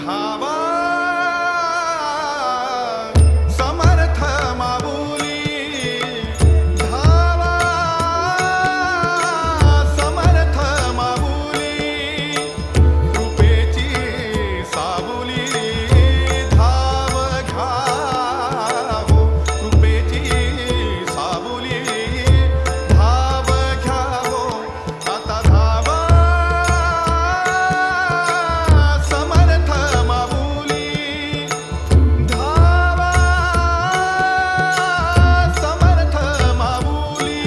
धावा समर्थ माऊली धावा समर्थ माऊली कृपेची सावली धाव घ्यावो कृपेची सावली धाव घ्यावो आता धावा समर्थ माऊली धावा समर्थ माऊली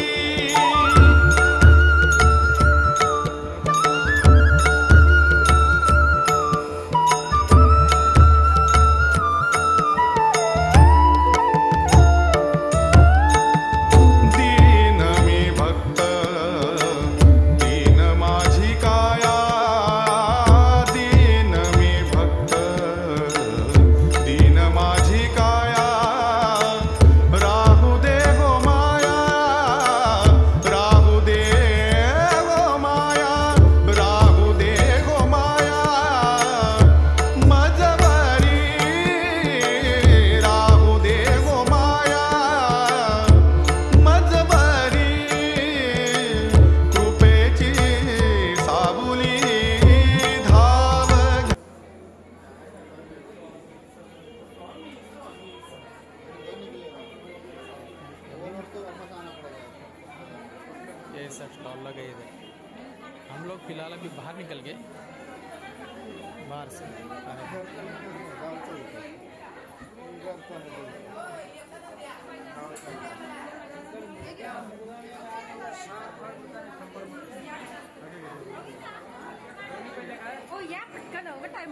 दीन मी भक्त दीन माझी काया दीन मी भक्त दीन माझी काया राहू दे गो माया राहू दे गो माया राहू दे गो माया मजबरी राहू दे गो माया मजबरी कृपेची सावली धाव ये सब स्टॉल लगे इधर। हम लोग फिलहाल अभी बाहर निकल गए बाहर से ओ या पटकन टाइम